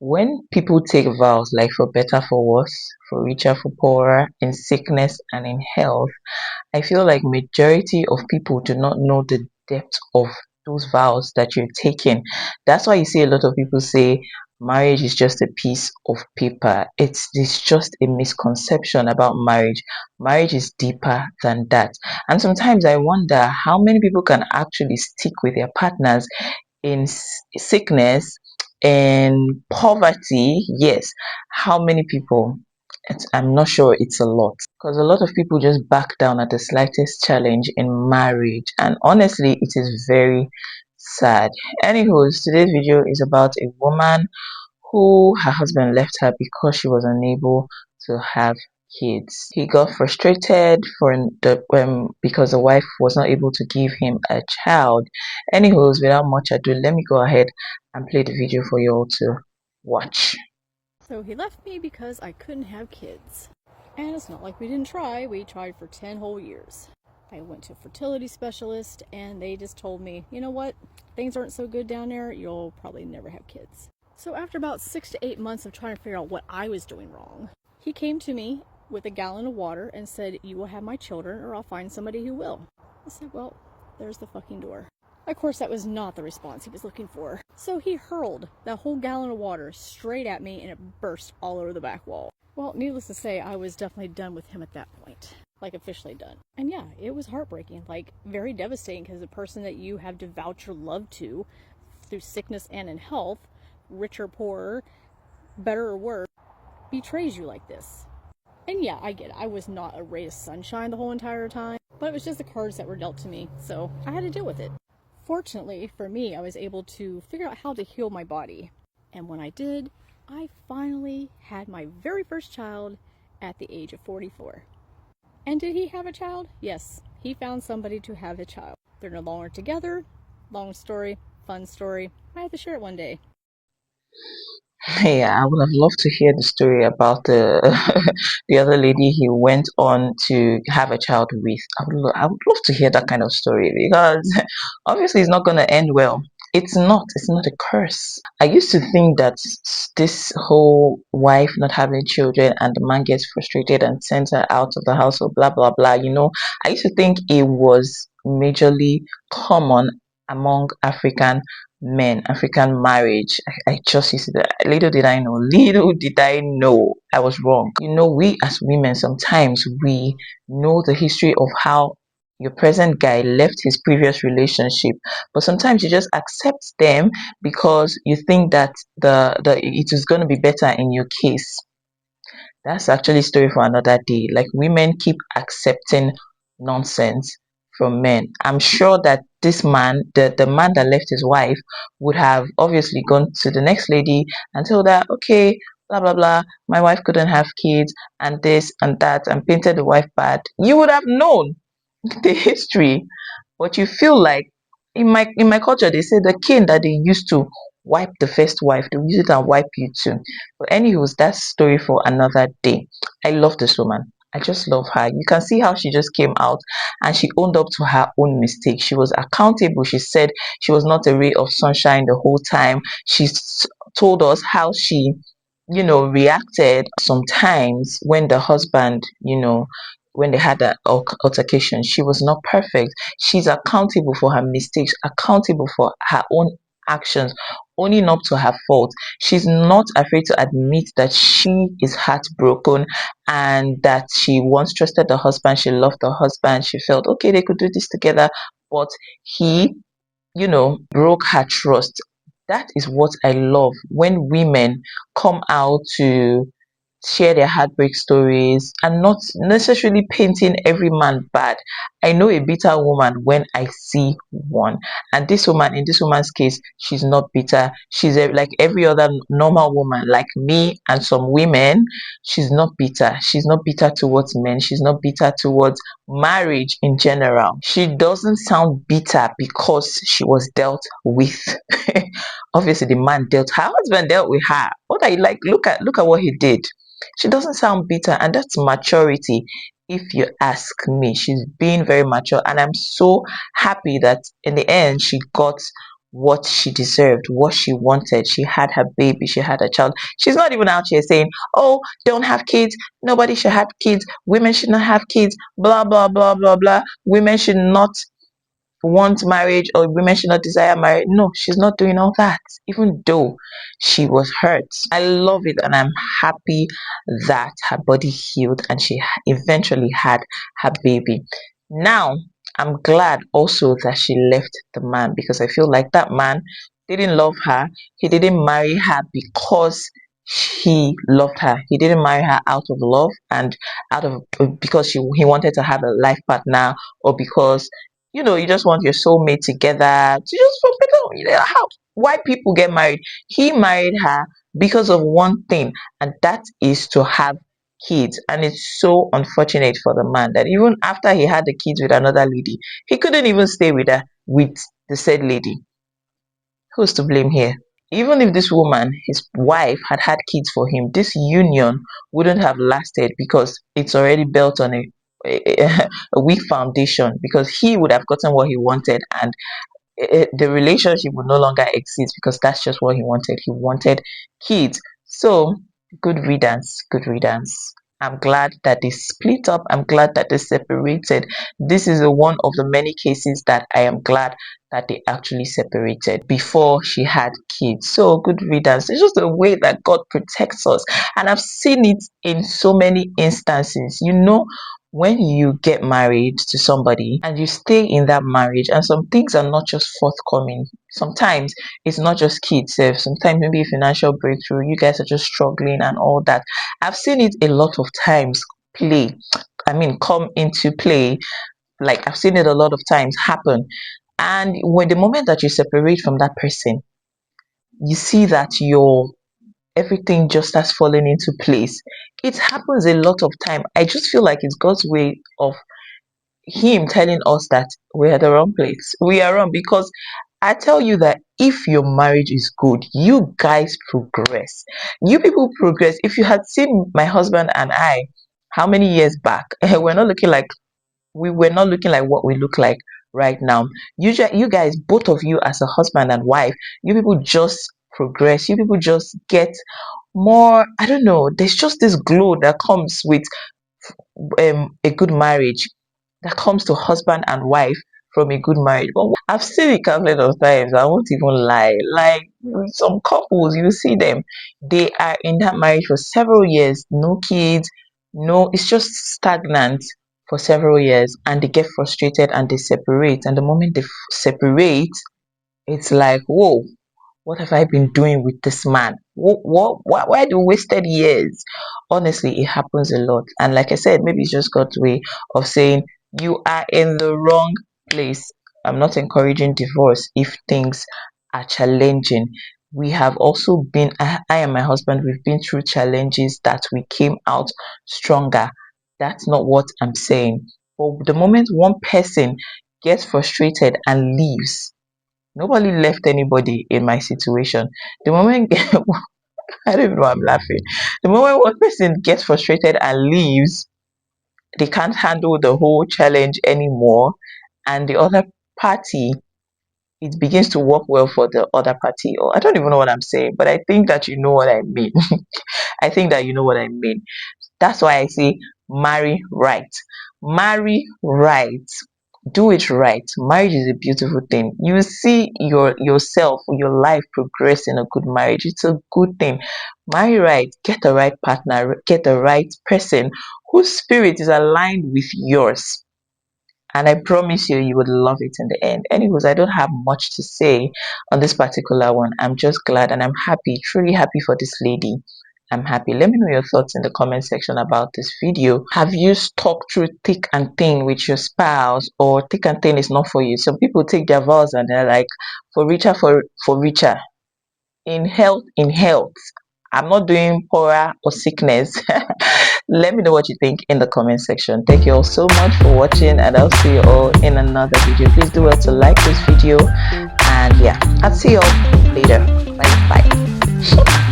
When people take vows like for better, for worse, for richer, for poorer, in sickness and in health, I feel like majority of people do not know the depth of those vows that you're taking. That's why you see a lot of people say marriage is just a piece of paper. It's just a misconception about marriage. Marriage is deeper than that. And sometimes I wonder how many people can actually stick with their partners in sickness and poverty. Yes, how many people? I'm not sure, it's a lot, because a lot of people just back down at the slightest challenge in marriage, and honestly it is very sad. Anyways, today's video is about a woman who her husband left her because she was unable to have kids. He got frustrated for the because the wife was not able to give him a child. Anyways, without much ado, let me go ahead and play the video for you all to watch. So he left me because I couldn't have kids. And it's not like we didn't try, we tried for 10 whole years. I went to a fertility specialist and they just told me, you know what, things aren't so good down there, you'll probably never have kids. So after about 6 to 8 months of trying to figure out what I was doing wrong, he came to me with a gallon of water and said, you will have my children or I'll find somebody who will. I said, well, there's the fucking door. Of course, that was not the response he was looking for. So he hurled that whole gallon of water straight at me and it burst all over the back wall. Well, needless to say, I was definitely done with him at that point. Like, officially done. And yeah, it was heartbreaking. Like, very devastating because the person that you have devout your love to through sickness and in health, rich or poorer, better or worse, betrays you like this. And yeah, I get it. I was not a ray of sunshine the whole entire time, but it was just the cards that were dealt to me, so I had to deal with it. Fortunately for me, I was able to figure out how to heal my body. And when I did, I finally had my very first child at the age of 44. And did he have a child? Yes, he found somebody to have a child. They're no longer together. Long story, fun story. I had to share it one day. Yeah, I would have loved to hear the story about the the other lady he went on to have a child with. I would love to hear that kind of story, because obviously it's not going to end well. It's not a curse. I used to think that this whole wife not having children and the man gets frustrated and sends her out of the house or blah blah blah. I used to think it was majorly common among African marriage. I just used to, little did I know I was wrong. We as women, sometimes we know the history of how your present guy left his previous relationship, but sometimes you just accept them because you think that the it is going to be better in your case. That's actually a story for another day. Like, women keep accepting nonsense from men. I'm sure that this man, the man that left his wife, would have obviously gone to the next lady and told her, okay, blah blah blah, my wife couldn't have kids and this and that, and painted the wife bad. You would have known the history, but you feel like, in my culture they say the cane that they used to wipe the first wife, they use it and wipe you too. But anyways, that's story for another day. I love this woman. I just love her. You can see how she just came out and she owned up to her own mistake. She was accountable. She said she was not a ray of sunshine the whole time. Told us how she reacted sometimes when the husband, when they had that altercation. She was not perfect. She's accountable for her mistakes, accountable for her own actions, owning up to her fault. She's not afraid to admit that she is heartbroken and that she once trusted the husband, she loved the husband, she felt okay, they could do this together, but he broke her trust. That is what I love, when women come out to share their heartbreak stories and not necessarily painting every man bad. I know a bitter woman when I see one. And this woman, in this woman's case, she's not bitter. She's like every other normal woman, like me and some women. She's not bitter. She's not bitter towards men. She's not bitter towards marriage in general. She doesn't sound bitter because she was dealt with. Obviously, the man dealt, her husband dealt with her. What are you like? Look at what he did. She doesn't sound bitter, and that's maturity. If you ask me, she's being very mature, and I'm so happy that in the end she got what she deserved, what she wanted. She had her baby, she had a child. She's not even out here saying, oh, don't have kids, nobody should have kids, women should not have kids, blah blah blah blah blah, women should not want marriage, or women should not desire marriage. No, she's not doing all that, even though she was hurt. I love it, and I'm happy that her body healed and she eventually had her baby. Now, I'm glad also that she left the man, because I feel like that man didn't love her. He didn't marry her because he loved her. He didn't marry her out of love and out of because he wanted to have a life partner, or because you just want your soulmate together to just for better. How why people get married. He married her because of one thing, and that is to have kids. And it's so unfortunate for the man that even after he had the kids with another lady, he couldn't even stay with her, with the said lady. Who's to blame here? Even if this woman, his wife, had had kids for him, this union wouldn't have lasted, because it's already built on a weak foundation, because he would have gotten what he wanted, and the relationship would no longer exist, because that's just what he wanted. He wanted kids. So, good riddance, good riddance. I'm glad that they split up. I'm glad that they separated. This is one of the many cases that I am glad that they actually separated before she had kids. So, good riddance. It's just the way that God protects us. And I've seen it in so many instances. When you get married to somebody and you stay in that marriage, and some things are not just forthcoming. Sometimes it's not just kids, sometimes maybe a financial breakthrough, you guys are just struggling and all that. I've seen it a lot of times come into play. Like, I've seen it a lot of times happen. And when the moment that you separate from that person, you see that your everything just starts falling into place. It happens a lot of time. I just feel like it's God's way of him telling us that we're at the wrong place. We are wrong, because I tell you that if your marriage is good, you guys progress. You people progress. If you had seen my husband and I how many years back, we were not looking like what we look like right now. You guys, both of you as a husband and wife, you people just progress. You people just get more. I don't know. There's just this glow that comes with a good marriage, that comes to husband and wife from a good marriage. But I've seen it countless of times. I won't even lie. Like, some couples, you see them, they are in that marriage for several years, no kids, no, it's just stagnant for several years, and they get frustrated and they separate. And the moment they separate, it's like, whoa, what have I been doing with this man? Why the wasted years? Honestly, it happens a lot. And like I said, maybe it's just God's way of saying you are in the wrong place. I'm not encouraging divorce if things are challenging. We have also been, I and my husband, we've been through challenges that we came out stronger. That's not what I'm saying. But the moment one person gets frustrated and leaves, nobody left anybody in my situation. The moment I don't even know why I'm laughing. The moment one person gets frustrated and leaves, they can't handle the whole challenge anymore, and the other party, it begins to work well for the other party. Or I don't even know what I'm saying, but I think that you know what I mean. I think that you know what I mean. That's why I say marry right. Marry right. Do it right. Marriage is a beautiful thing. You see yourself, your life progress in a good marriage. It's a good thing. Marry right. Get the right partner. Get the right person whose spirit is aligned with yours. And I promise you, you would love it in the end. Anyways, I don't have much to say on this particular one. I'm just glad and I'm happy, truly happy for this lady. I'm happy. Let me know your thoughts in the comment section about this video. Have you stuck through thick and thin with your spouse, or thick and thin is not for you? Some people take their vows and they're like, for richer, for richer. In health, in health. I'm not doing poorer or sickness. Let me know what you think in the comment section. Thank you all so much for watching, and I'll see you all in another video. Please do well to like this video, and yeah, I'll see you all later. Bye bye.